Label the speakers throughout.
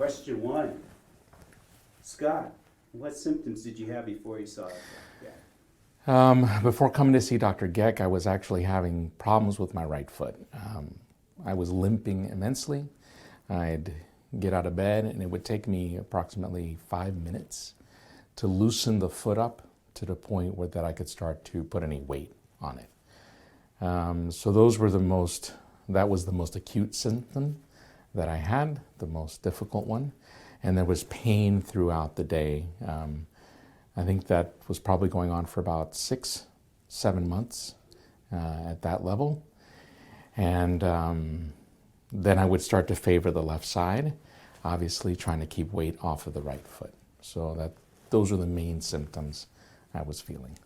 Speaker 1: Question one. Scott, what symptoms did you have before you saw it?
Speaker 2: Before coming to see Dr. Geck, I was actually having problems with my right foot. I was limping immensely. I'd get out of bed and it would take me approximately 5 minutes to loosen the foot up to the point where that I could start to put any weight on it. So that was the most acute symptom that I had, the most difficult one. And there was pain throughout the day. I think that was probably going on for about 6-7 months at that level. And then I would start to favor the left side, obviously trying to keep weight off of the right foot. So those are the main symptoms I was feeling.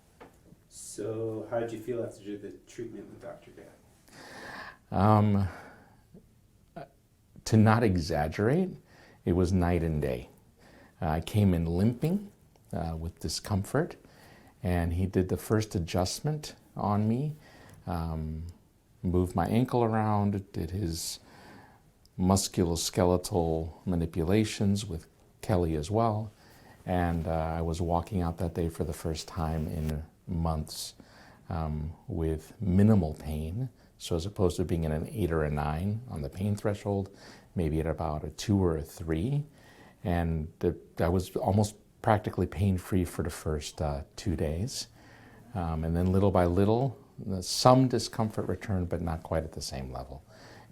Speaker 1: So how did you feel after the treatment with Dr. Geck?
Speaker 2: To not exaggerate, it was night and day. I came in limping with discomfort, and he did the first adjustment on me, moved my ankle around, did his musculoskeletal manipulations with Kelly as well, and I was walking out that day for the first time in months with minimal pain. So as opposed to being in an 8 or a 9 on the pain threshold, maybe at about a 2 or a 3, and I was almost practically pain-free for the first 2 days. And then little by little, some discomfort returned, but not quite at the same level.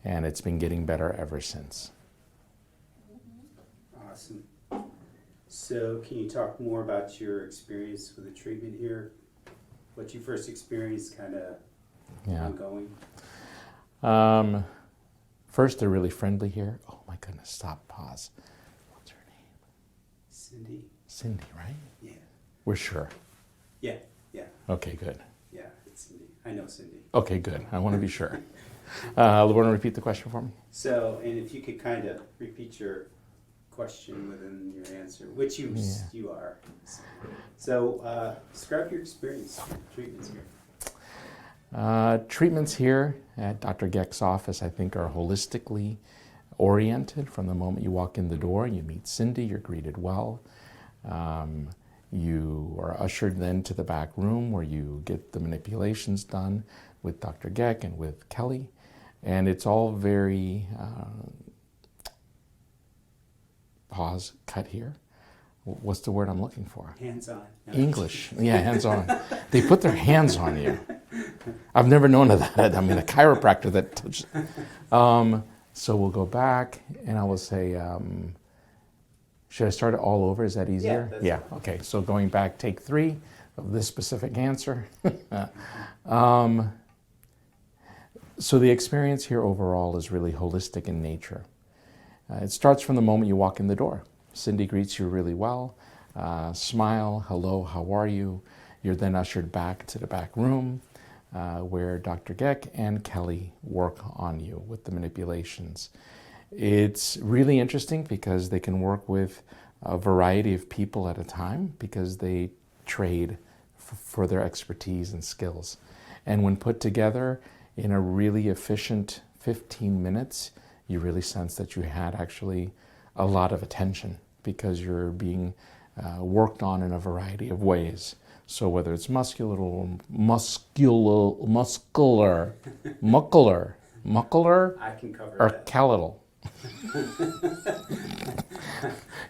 Speaker 2: And it's been getting better ever since.
Speaker 1: Awesome. So can you talk more about your experience with the treatment here? What you first experienced, kind of ongoing?
Speaker 2: First, they're really friendly here. Oh my goodness, stop, pause. What's her name?
Speaker 1: Cindy.
Speaker 2: Cindy, right?
Speaker 1: Yeah.
Speaker 2: We're sure.
Speaker 1: Yeah.
Speaker 2: Okay, good.
Speaker 1: Yeah, it's Cindy. I know Cindy.
Speaker 2: Okay, good. I want to be sure. Want to repeat the question for me?
Speaker 1: So, and if you could kind of repeat your question within your answer, which you are. So, describe your experience with treatments here.
Speaker 2: Treatments here at Dr. Geck's office, I think, are holistically oriented. From the moment you walk in the door, you meet Cindy, you're greeted well. You are ushered then to the back room where you get the manipulations done with Dr. Geck and with Kelly. And it's all very, pause, cut here. What's the word I'm looking for?
Speaker 1: Hands-on. No.
Speaker 2: English. Yeah, hands-on. They put their hands on you. I've never known of that. I mean, a chiropractor that touches. So we'll go back and I will say, should I start it all over? Is that easier?
Speaker 1: Yeah.
Speaker 2: Okay. So going back, take 3 of this specific answer. So the experience here overall is really holistic in nature. It starts from the moment you walk in the door. Cindy greets you really well. Smile, hello, how are you? You're then ushered back to the back room where Dr. Geck and Kelly work on you with the manipulations. It's really interesting because they can work with a variety of people at a time because they trade for their expertise and skills. And when put together in a really efficient 15 minutes, you really sense that you had actually a lot of attention because you're being worked on in a variety of ways. So whether it's muscular,
Speaker 1: I can cover
Speaker 2: or
Speaker 1: that.
Speaker 2: skeletal.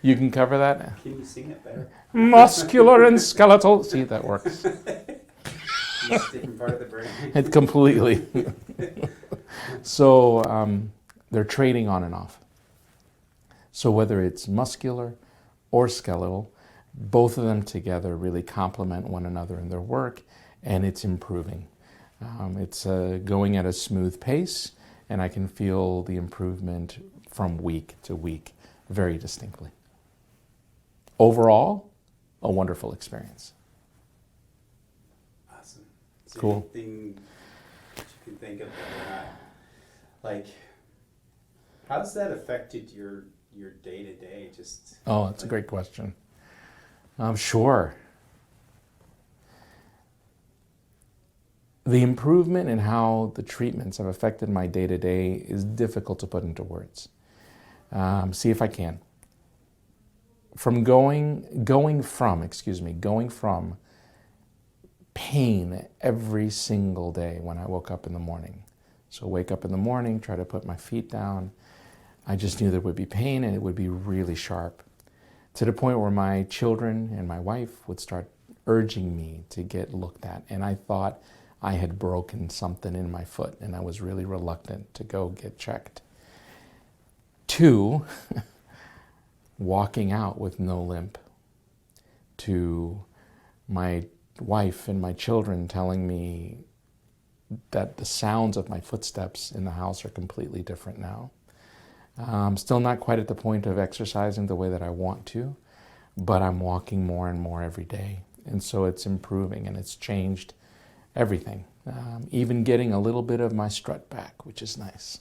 Speaker 2: You can cover that?
Speaker 1: Can you sing it better?
Speaker 2: Muscular and skeletal. See, that works.
Speaker 1: It's a different part of the brain.
Speaker 2: It completely. So they're trading on and off. So whether it's muscular or skeletal, both of them together really complement one another in their work, and it's improving. It's going at a smooth pace, and I can feel the improvement from week to week very distinctly. Overall, a wonderful experience.
Speaker 1: Awesome. Is there
Speaker 2: Cool.
Speaker 1: anything that you can think of that are not, like, how's that affected your day-to-day? Just
Speaker 2: Oh, that's a great question. Sure. The improvement in how the treatments have affected my day-to-day is difficult to put into words. See if I can. going from pain every single day when I woke up in the morning. So wake up in the morning, try to put my feet down. I just knew there would be pain and it would be really sharp, to the point where my children and my wife would start urging me to get looked at. And I thought I had broken something in my foot, and I was really reluctant to go get checked. 2, walking out with no limp. To my wife and my children telling me that the sounds of my footsteps in the house are completely different now. I'm still not quite at the point of exercising the way that I want to, but I'm walking more and more every day. And so it's improving, and it's changed everything. Even getting a little bit of my strut back, which is nice.